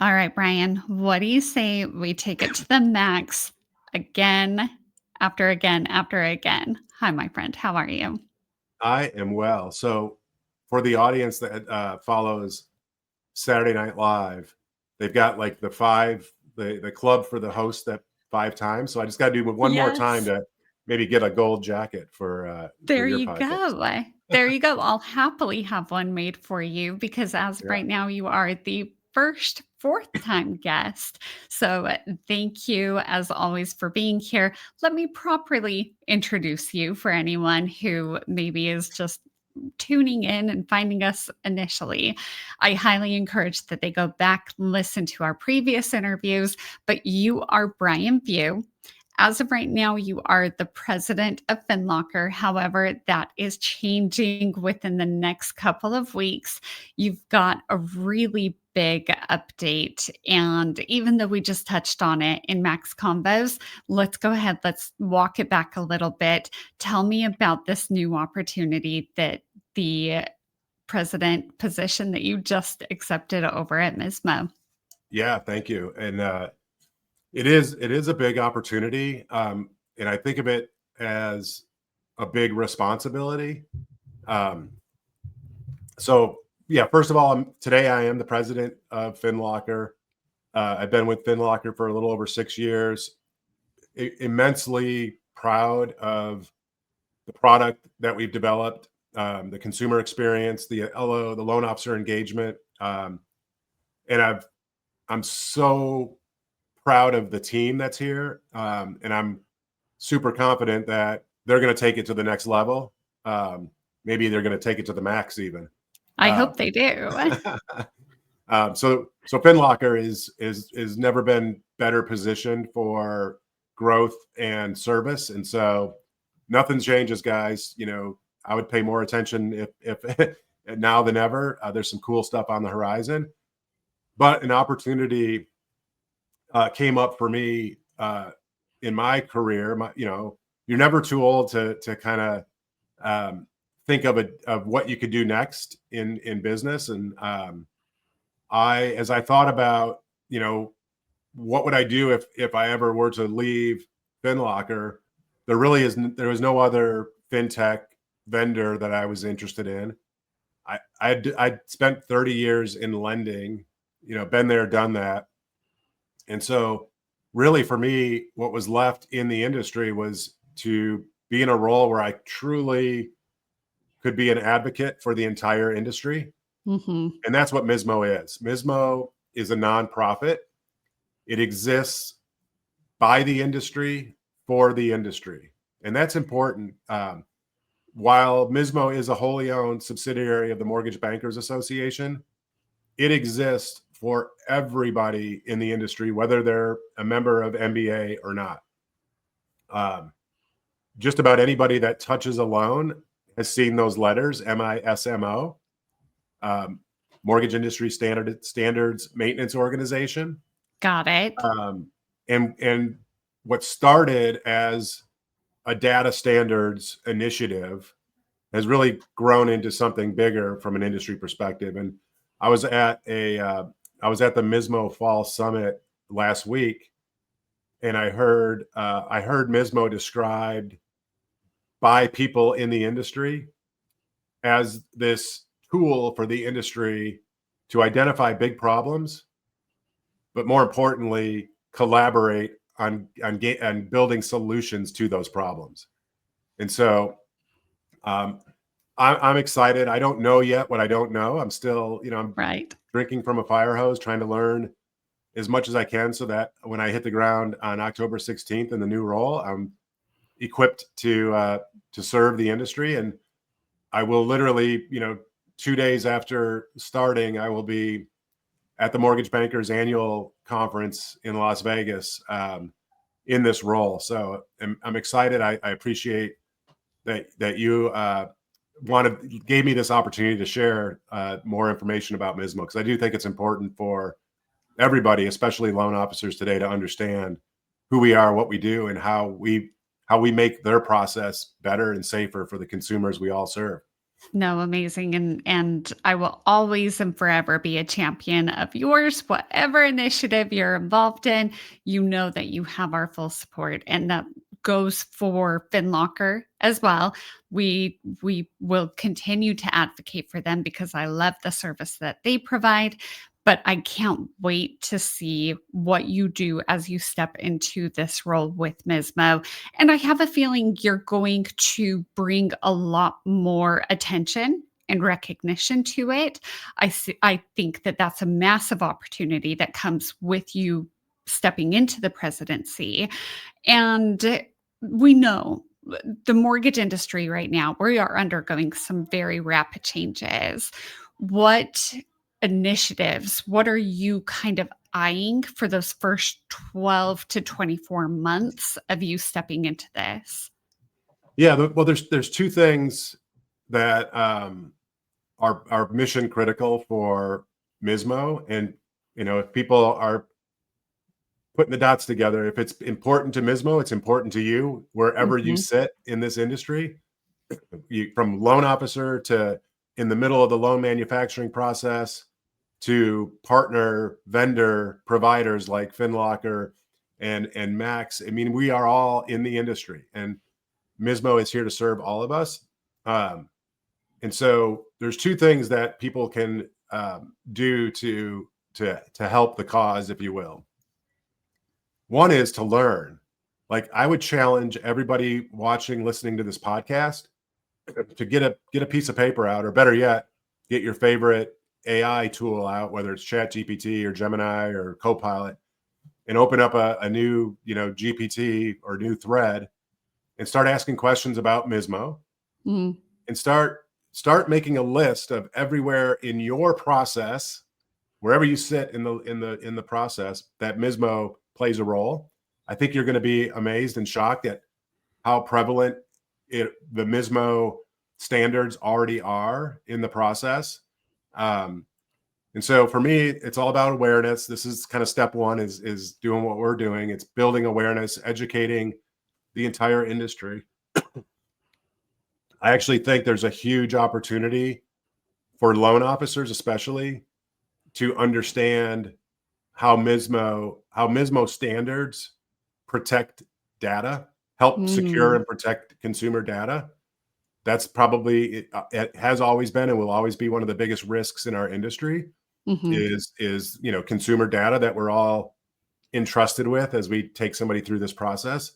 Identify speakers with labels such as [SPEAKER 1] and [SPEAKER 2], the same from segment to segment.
[SPEAKER 1] All right, Brian, what do you say we take it to the max again, after again, after again? Hi, my friend. How are you?
[SPEAKER 2] I am well. So, for the audience that follows Saturday Night Live, they've got like the club for the host that 5 times. So I just got to do one more time
[SPEAKER 1] Yes.
[SPEAKER 2] to maybe get a gold jacket for
[SPEAKER 1] There
[SPEAKER 2] your
[SPEAKER 1] you
[SPEAKER 2] podcast.
[SPEAKER 1] go. There you go. I'll happily have one made for you because as of
[SPEAKER 2] Yeah.
[SPEAKER 1] right now, you are the first fourth time guest. So thank you as always for being here. Let me properly introduce you for anyone who maybe is just tuning in and finding us initially. I highly encourage that they go back, listen to our previous interviews, but you are Brian Vieaux. As of right now, you are the president of FinLocker. However, that is changing within the next couple of weeks. You've got a really big update. And even though we just touched on it in Max Combos, let's go ahead, let's walk it back a little bit. Tell me about this new opportunity that the president position that you just accepted over at MISMO.
[SPEAKER 2] Yeah, thank you. And it is a big opportunity, and I think of it as a big responsibility. Um, so yeah, first of all, today I am the president of FinLocker. I've been with FinLocker for a little over 6 years. Immensely proud of the product that we've developed, the consumer experience, the LO, the loan officer engagement, and I'm so proud of the team that's here, and I'm super confident that they're going to take it to the next level. Maybe they're going to take it to the max even.
[SPEAKER 1] I hope they do.
[SPEAKER 2] So FinLocker is never been better positioned for growth and service, and so nothing changes, guys. I would pay more attention if now than ever. There's some cool stuff on the horizon, but an opportunity came up for me in my career. You're never too old to kind of think of what you could do next in business, and as I thought about, what would I do if I ever were to leave FinLocker, there was no other fintech vendor that I was interested in. I'd spent 30 years in lending, been there, done that. And so really for me, what was left in the industry was to be in a role where I truly could be an advocate for the entire industry.
[SPEAKER 1] Mhm.
[SPEAKER 2] And that's what MISMO is. MISMO is a nonprofit. It exists by the industry for the industry. And that's important. While MISMO is a wholly owned subsidiary of the Mortgage Bankers Association, it exists for everybody in the industry, whether they're a member of MBA or not. Just about anybody that touches a loan has seen those letters, MISMO, Mortgage Industry Standards Maintenance Organization.
[SPEAKER 1] Got it.
[SPEAKER 2] And what started as a data standards initiative has really grown into something bigger from an industry perspective. And I was at the MISMO Fall Summit last week, and I heard MISMO described by people in the industry as this tool for the industry to identify big problems, but more importantly, collaborate on building solutions to those problems. And so I'm excited. I don't know yet what I don't know. I'm still, I'm
[SPEAKER 1] Right.
[SPEAKER 2] drinking from a fire hose, trying to learn as much as I can so that when I hit the ground on October 16th in the new role, I'm equipped to serve the industry. And I will literally, 2 days after starting, I will be at the Mortgage Bankers annual conference in Las Vegas in this role. So I'm excited. I appreciate that you gave me this opportunity to share more information about MISMO, because I do think it's important for everybody, especially loan officers today, to understand who we are, what we do, and how we make their process better and safer for the consumers we all serve.
[SPEAKER 1] No, amazing. And I will always and forever be a champion of yours. Whatever initiative you're involved in, you know that you have our full support. And that goes for FinLocker as well. We will continue to advocate for them because I love the service that they provide. But I can't wait to see what you do as you step into this role with MISMO. And I have a feeling you're going to bring a lot more attention and recognition to it. I think that that's a massive opportunity that comes with you stepping into the presidency. And we know the mortgage industry right now, we are undergoing some very rapid changes. What initiatives, what are you kind of eyeing for those first 12 to 24 months of you stepping into this?
[SPEAKER 2] Yeah, well, there's two things that are mission critical for MISMO, and if people are putting the dots together, if it's important to MISMO, it's important to you wherever you
[SPEAKER 1] Mhm.
[SPEAKER 2] sit in this industry. From loan officer to in the middle of the loan manufacturing process to partner vendor providers like FinLocker and Max. I mean, we are all in the industry, and MISMO is here to serve all of us. And so there's two things that people can do to help the cause, if you will. One is to learn. Like, I would challenge everybody watching, listening to this podcast to get a piece of paper out, or better yet, get your favorite AI tool out, whether it's Chat GPT or Gemini or Copilot, and open up a new, GPT or new thread and start asking questions about MISMO,
[SPEAKER 1] Mm.
[SPEAKER 2] and start making a list of everywhere in your process, wherever you sit in the process, that MISMO plays a role. I think you're going to be amazed and shocked at how prevalent the MISMO standards already are in the process. And so for me, it's all about awareness. This is kind of step one, is doing what we're doing. It's building awareness, educating the entire industry. I actually think there's a huge opportunity for loan officers, especially, to understand how MISMO standards protect data, help secure
[SPEAKER 1] Mm.
[SPEAKER 2] and protect consumer data. That's probably it has always been and will always be one of the biggest risks in our industry,
[SPEAKER 1] Mhm.
[SPEAKER 2] is consumer data that we're all entrusted with as we take somebody through this process.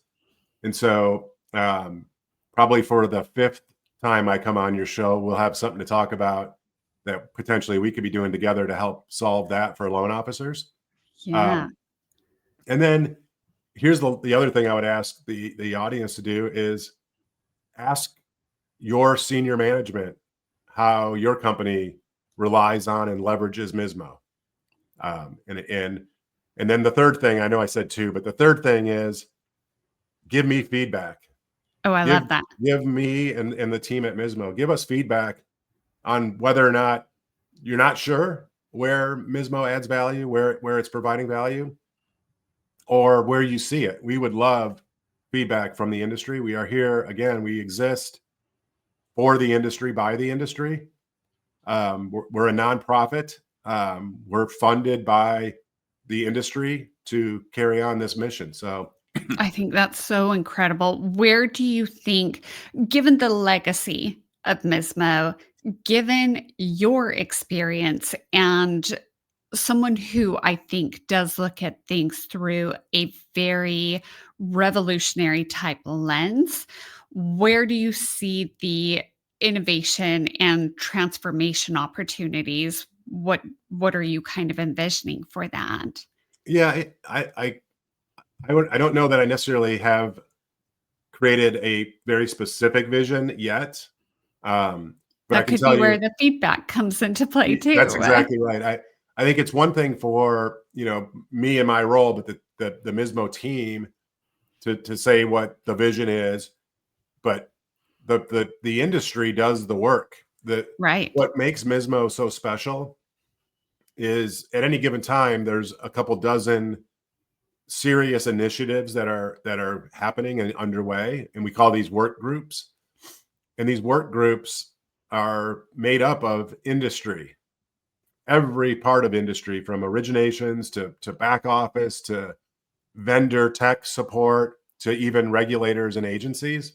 [SPEAKER 2] And so probably for the fifth time I come on your show, we'll have something to talk about that potentially we could be doing together to help solve that for loan officers.
[SPEAKER 1] Yeah.
[SPEAKER 2] Um, and then here's the other thing I would ask the audience to do is ask your senior management how your company relies on and leverages MISMO. And then the third thing, I know I said two, but the third thing is give me feedback.
[SPEAKER 1] Oh, I
[SPEAKER 2] Give
[SPEAKER 1] love that.
[SPEAKER 2] give me and the team at MISMO, give us feedback on whether or not you're not sure where MISMO adds value, where it's providing value, or where you see it. We would love feedback from the industry. We are here again. We exist for the industry, by the industry. We're a nonprofit. We're funded by the industry to carry on this mission. So
[SPEAKER 1] I think that's so incredible. Where do you think, given the legacy of MISMO, given your experience and someone who I think does look at things through a very revolutionary type lens, where do you see the innovation and transformation opportunities? What are you kind of envisioning for that?
[SPEAKER 2] yeah, I don't know that I necessarily have created a very specific vision yet. But I
[SPEAKER 1] That
[SPEAKER 2] can
[SPEAKER 1] could be
[SPEAKER 2] tell
[SPEAKER 1] where
[SPEAKER 2] you
[SPEAKER 1] the feedback comes into play
[SPEAKER 2] that's
[SPEAKER 1] too.
[SPEAKER 2] exactly right. I think it's one thing for me and my role, but the MISMO team to say what the vision is, but the industry does the work.
[SPEAKER 1] Right.
[SPEAKER 2] What makes MISMO so special is at any given time there's a couple dozen serious initiatives that are happening and underway, and we call these work groups. And these work groups are made up of industry, every part of industry, from originations to back office to vendor tech support to even regulators and agencies,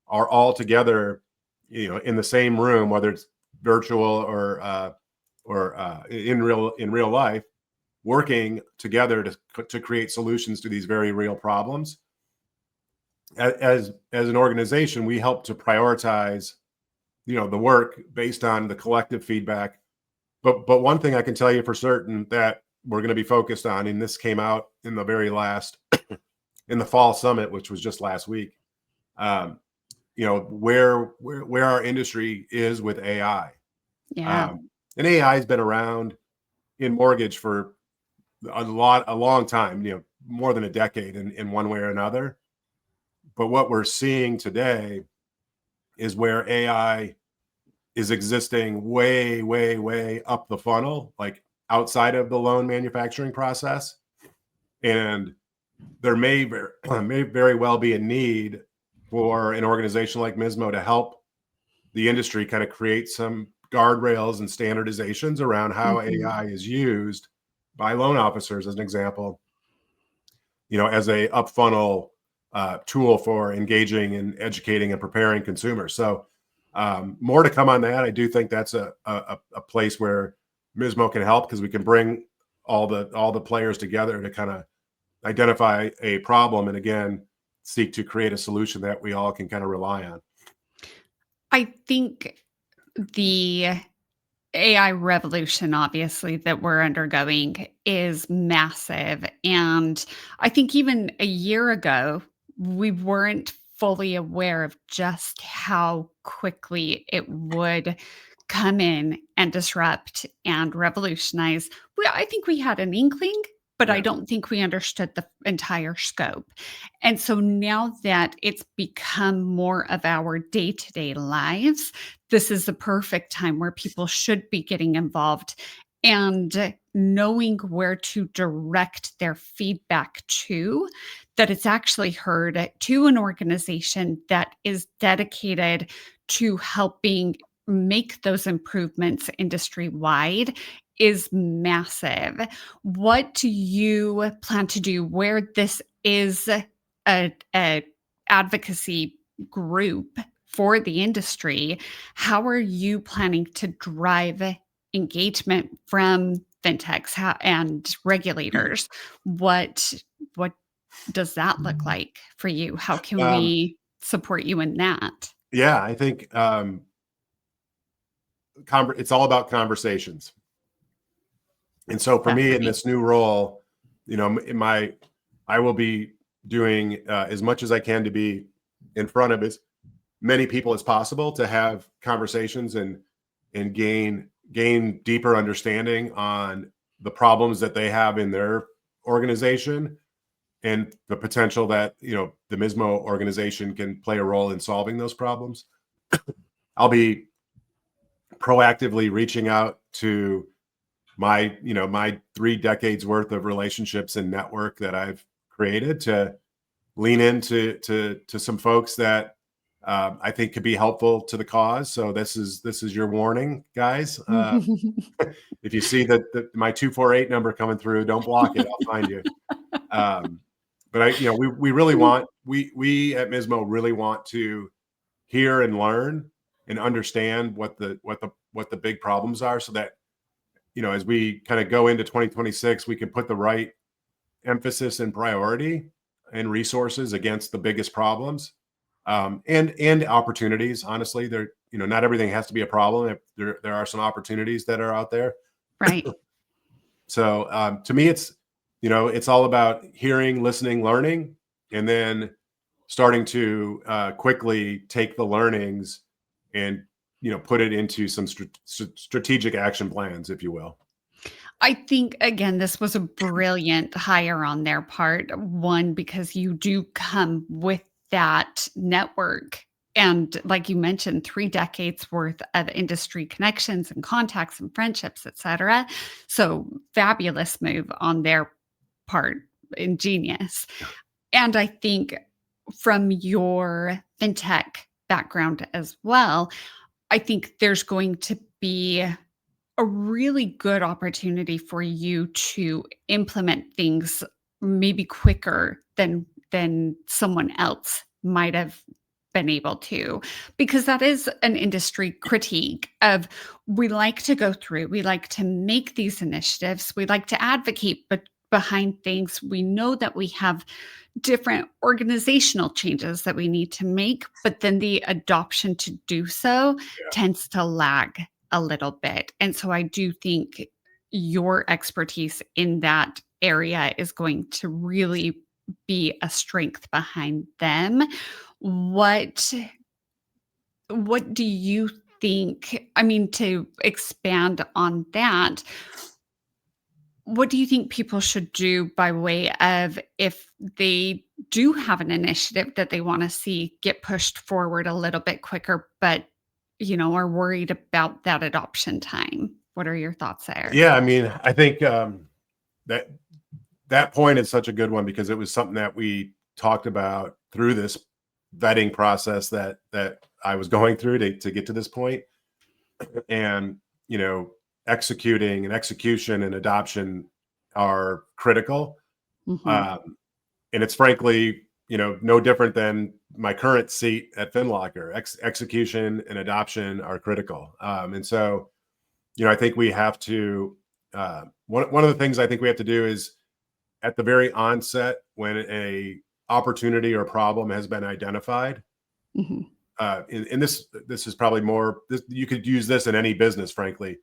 [SPEAKER 2] are all together, in the same room, whether it's virtual or in real life, working together to create solutions to these very real problems. As an organization, we help to prioritize, the work based on the collective feedback. But one thing I can tell you for certain that we're going to be focused on, and this came out in the very last, in the fall summit, which was just last week, where our industry is with AI.
[SPEAKER 1] Yeah.
[SPEAKER 2] And AI has been around in mortgage for a long time, more than a decade in one way or another. But what we're seeing today is where AI is existing way, way, way up the funnel, like outside of the loan manufacturing process. And there may very well be a need for an organization like MISMO to help the industry kind of create some guardrails and standardizations around how AI is used by loan officers, as an example, as a up funnel tool for engaging and educating and preparing consumers. So more to come on that. I do think that's a place where MISMO can help, because we can bring all the players together to kind of identify a problem and, again, seek to create a solution that we all can kind of rely on.
[SPEAKER 1] I think the AI revolution, obviously, that we're undergoing is massive. And I think even a year ago, we weren't fully aware of just how quickly it would come in and disrupt and revolutionize. I think we had an inkling, but I
[SPEAKER 2] Yeah.
[SPEAKER 1] don't think we understood the entire scope. And so now that it's become more of our day-to-day lives, this is the perfect time where people should be getting involved and knowing where to direct their feedback to, that it's actually heard, to an organization that is dedicated to helping make those improvements industry-wide, is massive. What do you plan to do where this is a advocacy group for the industry? How are you planning to drive engagement from fintechs and regulators? What does that look like for you? How can
[SPEAKER 2] Um,
[SPEAKER 1] we support you in that?
[SPEAKER 2] yeah, I think it's all about conversations. And so for me, in
[SPEAKER 1] Definitely.
[SPEAKER 2] this new role, I will be doing as much as I can to be in front of as many people as possible, to have conversations and gain deeper understanding on the problems that they have in their organization, and the potential that, the MISMO organization can play a role in solving those problems. I'll be proactively reaching out to my 3 decades worth of relationships and network that I've created, to lean into some folks that I think could be helpful to the cause. So this is your warning, guys. If you see that my 248 number coming through, don't block it. I'll find you. But we really want, we at MISMO really want to hear and learn and understand what the big problems are, so that, as we kind of go into 2026, we can put the right emphasis and priority and resources against the biggest problems, and opportunities. Honestly, not everything has to be a problem. There are some opportunities that are out there.
[SPEAKER 1] Right.
[SPEAKER 2] So to me, it's all about hearing, listening, learning, and then starting to quickly take the learnings and put it into some strategic action plans, if you will.
[SPEAKER 1] I think, again, this was a brilliant hire on their part. One, because you do come with that network. And like you mentioned, 3 decades worth of industry connections and contacts and friendships, et cetera. So fabulous move on their part, ingenious. And I think from your fintech background as well, I think there's going to be a really good opportunity for you to implement things maybe quicker than someone else might have been able to, because that is an industry critique of, we like to go through, we like to make these initiatives, we like to advocate but behind things. We know that we have different organizational changes that we need to make, but then the adoption to do so tends to lag a little bit. And so I do think your expertise in that area is going to really be a strength behind them. What what do you think? I mean, to expand on that, what do you think people should do by way of, if they do have an initiative that they want to see get pushed forward a little bit quicker, but are worried about that adoption time? What are your thoughts there?
[SPEAKER 2] Yeah, I mean, I think that that point is such a good one, because it was something that we talked about through this vetting process that I was going through to get to this point. And executing and execution and adoption are critical.
[SPEAKER 1] Mhm.
[SPEAKER 2] And it's frankly, no different than my current seat at FinLocker. Execution and adoption are critical. And so, I think we have to, one of the things I think we have to do is, at the very onset, when a opportunity or problem has been identified,
[SPEAKER 1] Mhm.
[SPEAKER 2] and this is probably more, you could use this in any business, frankly.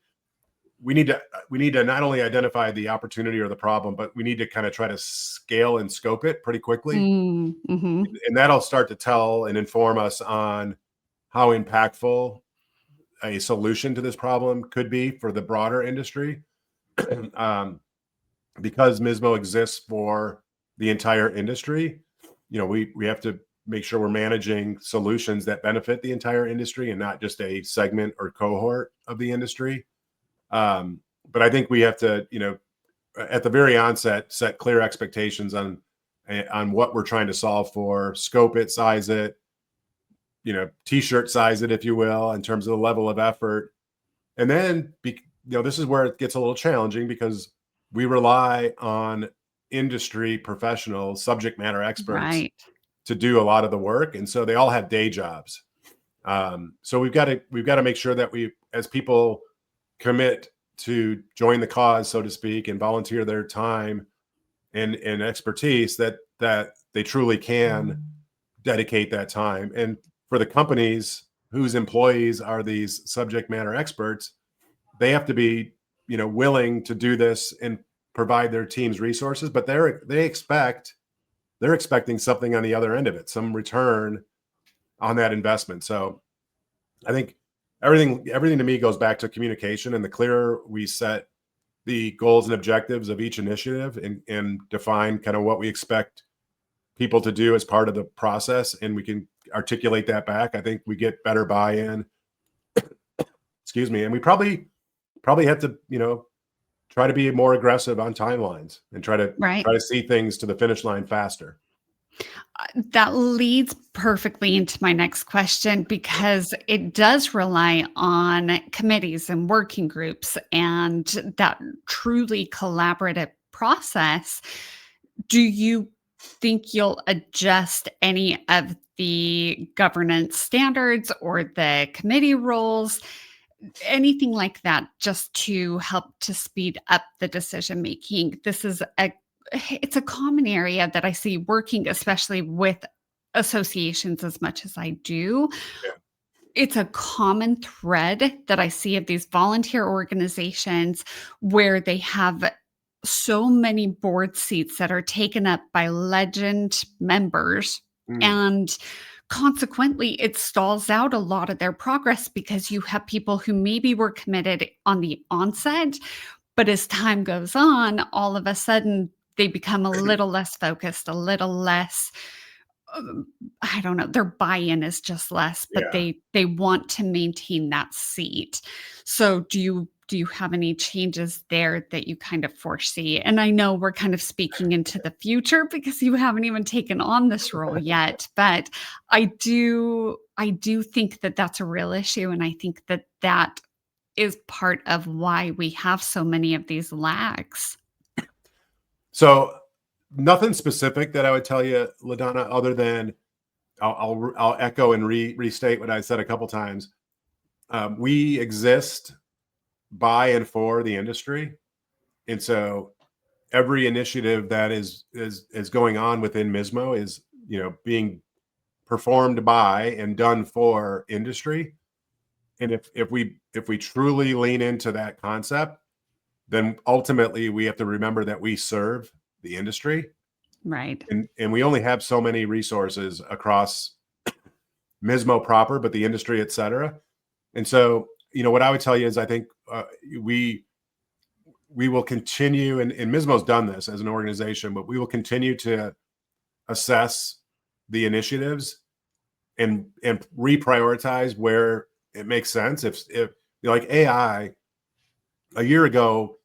[SPEAKER 2] We need to not only identify the opportunity or the problem, but we need to kind of try to scale and scope it pretty quickly.
[SPEAKER 1] Mm, mhm.
[SPEAKER 2] And that'll start to tell and inform us on how impactful a solution to this problem could be for the broader industry. um, because MISMO exists for the entire industry, we have to make sure we're managing solutions that benefit the entire industry and not just a segment or cohort of the industry. But I think we have to, at the very onset, set clear expectations on what we're trying to solve for, scope it, size it, t-shirt size it, if you will, in terms of the level of effort. And then, this is where it gets a little challenging, because we rely on industry professionals, subject matter experts,
[SPEAKER 1] Right.
[SPEAKER 2] to do a lot of the work. And so they all have day jobs. So we've got to make sure that we, as people commit to join the cause, so to speak, and volunteer their time and expertise, that they truly can dedicate that time. And for the companies whose employees are these subject matter experts, they have to be, willing to do this and provide their teams resources, but they're expecting something on the other end of it, some return on that investment. So I think everything to me goes back to communication, and the clearer we set the goals and objectives of each initiative, and define kind of what we expect people to do as part of the process, and we can articulate that back, I think we get better buy-in. Excuse me. And we probably have to, try to be more aggressive on timelines, and try
[SPEAKER 1] Right.
[SPEAKER 2] to see things to the finish line faster.
[SPEAKER 1] That leads perfectly into my next question, because it does rely on committees and working groups and that truly collaborative process. Do you think you'll adjust any of the governance standards or the committee roles, anything like that, just to help to speed up the decision making? It's a common area that I see working, especially with associations as much as I do.
[SPEAKER 2] Yeah.
[SPEAKER 1] It's a common thread that I see of these volunteer organizations, where they have so many board seats that are taken up by legend members,
[SPEAKER 2] Mm,
[SPEAKER 1] and consequently it stalls out a lot of their progress, because you have people who maybe were committed on the onset, but as time goes on, all of a sudden they become a little less focused, a little less, um, I don't know, their buy-in is just less, but
[SPEAKER 2] yeah.
[SPEAKER 1] they want to maintain that seat. So do you have any changes there that you kind of foresee? And I know we're kind of speaking into the future, because you haven't even taken on this role yet, but I do think that that's a real issue, and I think that that is part of why we have so many of these lags.
[SPEAKER 2] So nothing specific that I would tell you, LaDonna, other than I'll echo and restate what I said a couple times. We exist by and for the industry, and so every initiative that is going on within MISMO is being performed by and done for industry. And if we truly lean into that concept, then ultimately we have to remember that we serve the industry,
[SPEAKER 1] Right.
[SPEAKER 2] and we only have so many resources across MISMO proper, but the industry, et cetera. And so, what I would tell you is I think we will continue, and MISMO's done this as an organization, but we will continue to assess the initiatives and reprioritize where it makes sense. If like AI, a year ago,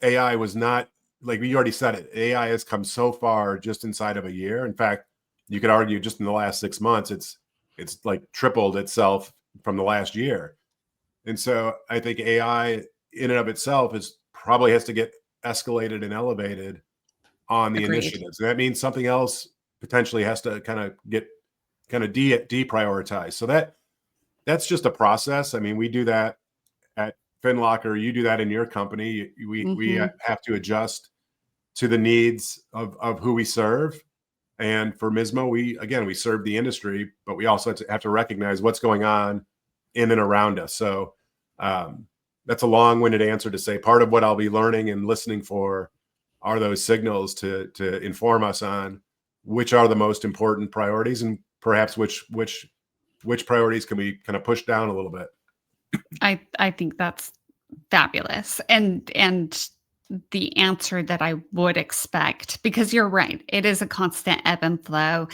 [SPEAKER 2] AI was not, like we already said it, AI has come so far just inside of a year. In fact, you could argue just in the last 6 months, it's like tripled itself from the last year. And so I think AI in and of itself probably has to get escalated and elevated on the
[SPEAKER 1] Agreed.
[SPEAKER 2] initiatives. And that means something else potentially has to kind of get deprioritized. So that's just a process. I mean, we do that at FinLocker. You do that in your company. We have to adjust to the needs of who we serve. And for MISMO, we serve the industry, but we also have to recognize what's going on in and around us. So that's a long-winded answer to say part of what I'll be learning and listening for are those signals to inform us on which are the most important priorities, and perhaps which priorities can we kind of push down a little bit.
[SPEAKER 1] I think that's fabulous. And the answer that I would expect, because you're right, it is a constant ebb and flow.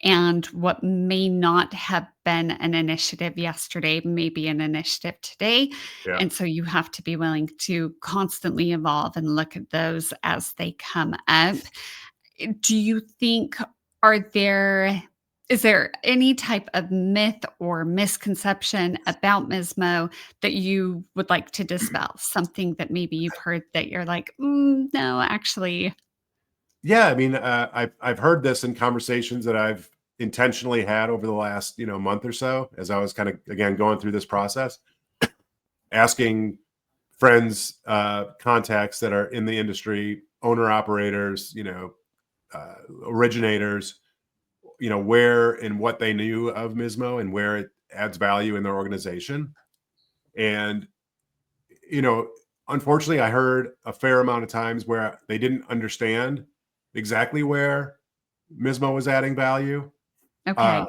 [SPEAKER 1] And what may not have been an initiative yesterday may be an initiative today.
[SPEAKER 2] Yeah.
[SPEAKER 1] And so you have to be willing to constantly evolve and look at those as they come up. Do you think, is there any type of myth or misconception about MISMO that you would like to dispel? Something that maybe you've heard that you're like, no, actually.
[SPEAKER 2] Yeah, I mean, I've heard this in conversations that I've intentionally had over the last month or so, as I was kind of again going through this process, asking friends, contacts that are in the industry, owner operators, originators, where and what they knew of MISMO and where it adds value in their organization. And unfortunately, I heard a fair amount of times where they didn't understand exactly where MISMO was adding value.
[SPEAKER 1] Okay.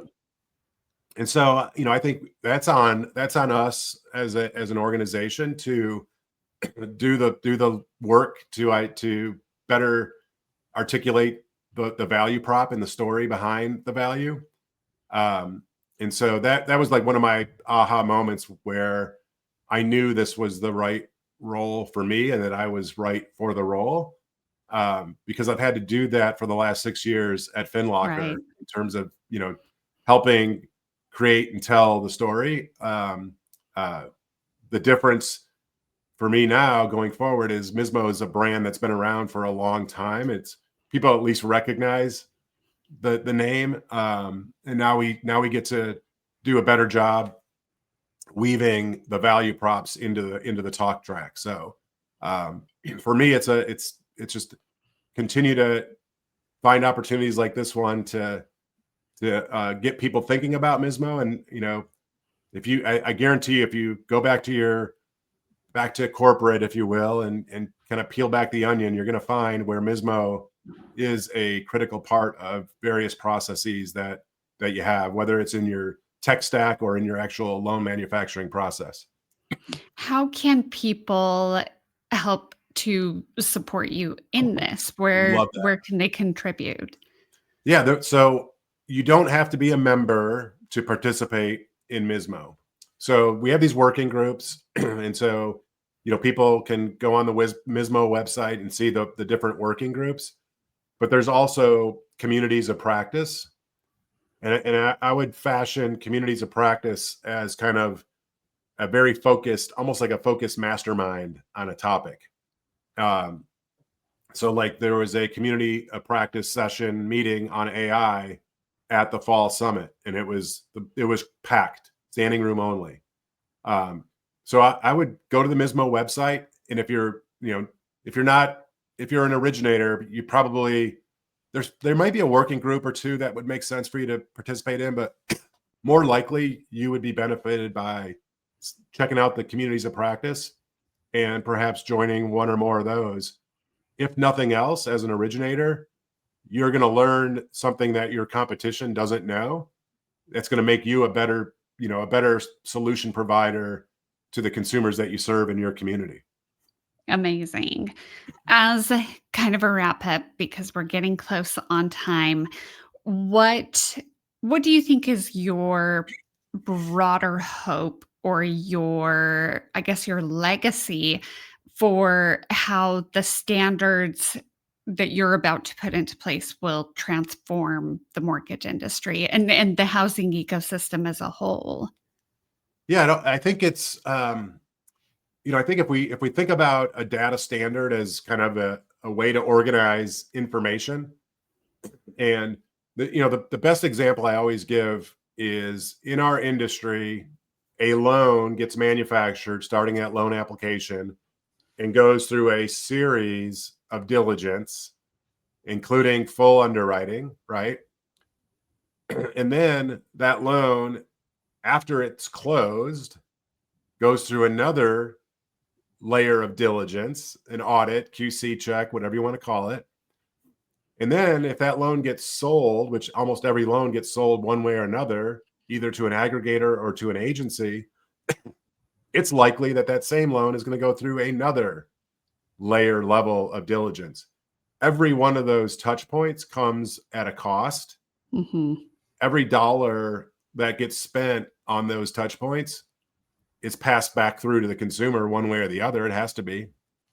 [SPEAKER 2] And so, I think that's on us as an organization to do the work to better articulate the value prop and the story behind the value. And so that was like one of my aha moments where I knew this was the right role for me and that I was right for the role. Because I've had to do that for the last 6 years at FinLocker,
[SPEAKER 1] Right.
[SPEAKER 2] in terms of, helping create and tell the story. The difference for me now going forward is MISMO is a brand that's been around for a long time. It's people at least recognize the name. And now we get to do a better job weaving the value props into the talk track. So for me, it's just continue to find opportunities like this one to get people thinking about MISMO. And I guarantee if you go back to corporate, if you will, and kind of peel back the onion, you're going to find where MISMO is a critical part of various processes that you have, whether it's in your tech stack or in your actual loan manufacturing process.
[SPEAKER 1] How can people help to support you in this?
[SPEAKER 2] Love that.
[SPEAKER 1] Where can they contribute?
[SPEAKER 2] Yeah, so you don't have to be a member to participate in MISMO. So we have these working groups, and so people can go on the MISMO website and see the different working groups. But there's also communities of practice. And I would fashion communities of practice as kind of a very focused, almost like a focused mastermind on a topic. Um, so like there was a community of practice session meeting on AI at the fall summit, and it was packed, standing room only. Um, so I would go to the MISMO website, and if you're not, if you're an originator, you probably there might be a working group or two that would make sense for you to participate in, but more likely you would be benefited by checking out the communities of practice and perhaps joining one or more of those. If nothing else, as an originator, you're going to learn something that your competition doesn't know. That's going to make you a better solution provider to the consumers that you serve in your community.
[SPEAKER 1] Amazing. As kind of a wrap up, because we're getting close on time, what what do you think is your broader hope or your, I guess, your legacy for how the standards that you're about to put into place will transform the mortgage industry and the housing ecosystem as a whole?
[SPEAKER 2] Yeah, I think it's I think if we think about a data standard as kind of a way to organize information, and the best example I always give is in our industry, a loan gets manufactured starting at loan application and goes through a series of diligence, including full underwriting, right? And then that loan, after it's closed, goes through another layer of diligence, an audit, QC check, whatever you want to call it. And then if that loan gets sold, which almost every loan gets sold one way or another, either to an aggregator or to an agency, it's likely that that same loan is going to go through another layer level of diligence. Every one of those touch points comes at a cost.
[SPEAKER 1] Mhm.
[SPEAKER 2] Every dollar that gets spent on those touch points is passed back through to the consumer one way or the other. It has to be.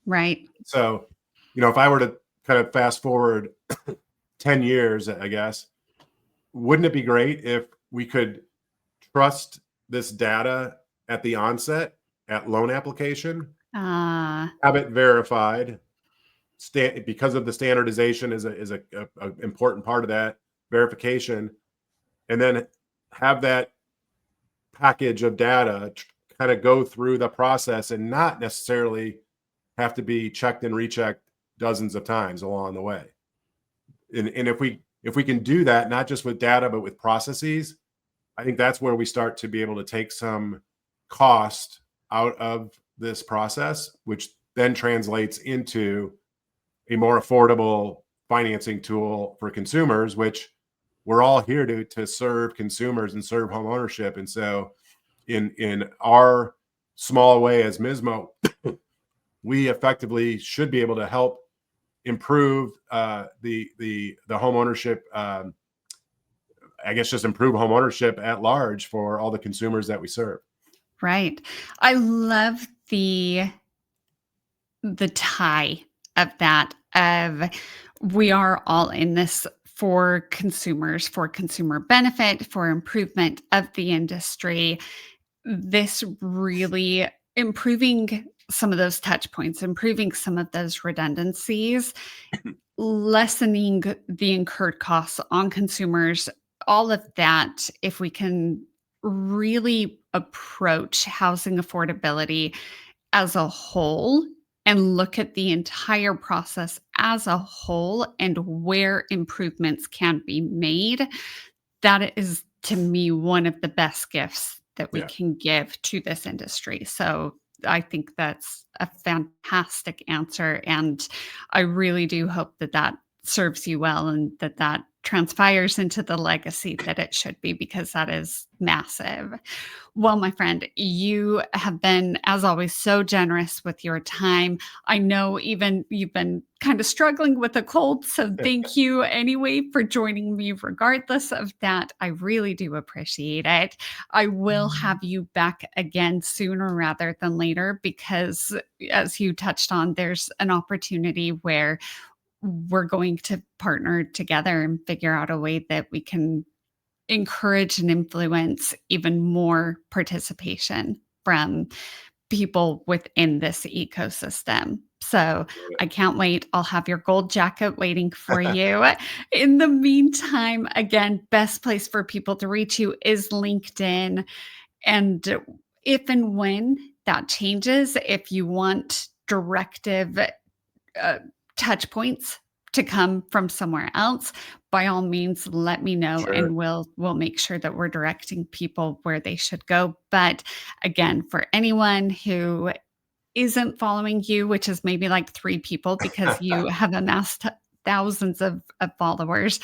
[SPEAKER 1] Right.
[SPEAKER 2] So, if I were to kind of fast forward 10 years, I guess, wouldn't it be great if we could trust this data at the onset, at loan application,
[SPEAKER 1] Ah,
[SPEAKER 2] have it verified, because of the standardization is a important part of that verification, and then have that package of data kind of go through the process and not necessarily have to be checked and rechecked dozens of times along the way. And if we can do that, not just with data but with processes, I think that's where we start to be able to take some cost out of this process, which then translates into a more affordable financing tool for consumers, which we're all here to serve consumers and serve home ownership. And so in our small way as MISMO, we effectively should be able to help improve the home ownership. I guess just improve home ownership at large for all the consumers that we serve.
[SPEAKER 1] right. I love the tie of that, of we are all in this for consumers, for consumer benefit, for improvement of the industry. This really improving some of those touch points, improving some of those redundancies, lessening the incurred costs on consumers, all of that, if we can really approach housing affordability as a whole and look at the entire process as a whole and where improvements can be made, that is, to me, one of the best gifts that we
[SPEAKER 2] Yeah.
[SPEAKER 1] can give to this industry. So I think that's a fantastic answer. And I really do hope that that serves you well and that that transpires into the legacy that it should be, because that is massive. Well, my friend, you have been, as always, so generous with your time. I know even you've been kind of struggling with a cold, so thank you anyway for joining me regardless of that. I really do appreciate it. I will have you back again sooner rather than later because, as you touched on, there's an opportunity where we're going to partner together and figure out a way that we can encourage and influence even more participation from people within this ecosystem. So I can't wait. I'll have your gold jacket waiting for you. In the meantime, again, best place for people to reach you is LinkedIn. And if and when that changes, if you want directive uh, touch points to come from somewhere else, by all means, let me know,
[SPEAKER 2] Sure.
[SPEAKER 1] and we'll make sure that we're directing people where they should go. But again, for anyone who isn't following you, which is maybe like 3 people because you have amassed thousands of followers,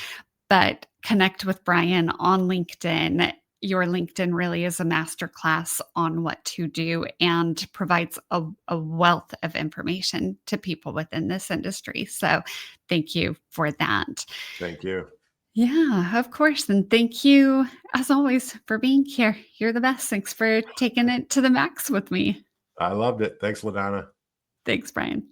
[SPEAKER 1] but connect with Brian on LinkedIn. Your LinkedIn really is a masterclass on what to do and provides a wealth of information to people within this industry. So thank you for that.
[SPEAKER 2] Thank you.
[SPEAKER 1] Yeah, of course. And thank you, as always, for being here. You're the best. Thanks for taking it to the max with me.
[SPEAKER 2] I loved it. Thanks, LaDonna.
[SPEAKER 1] Thanks, Brian.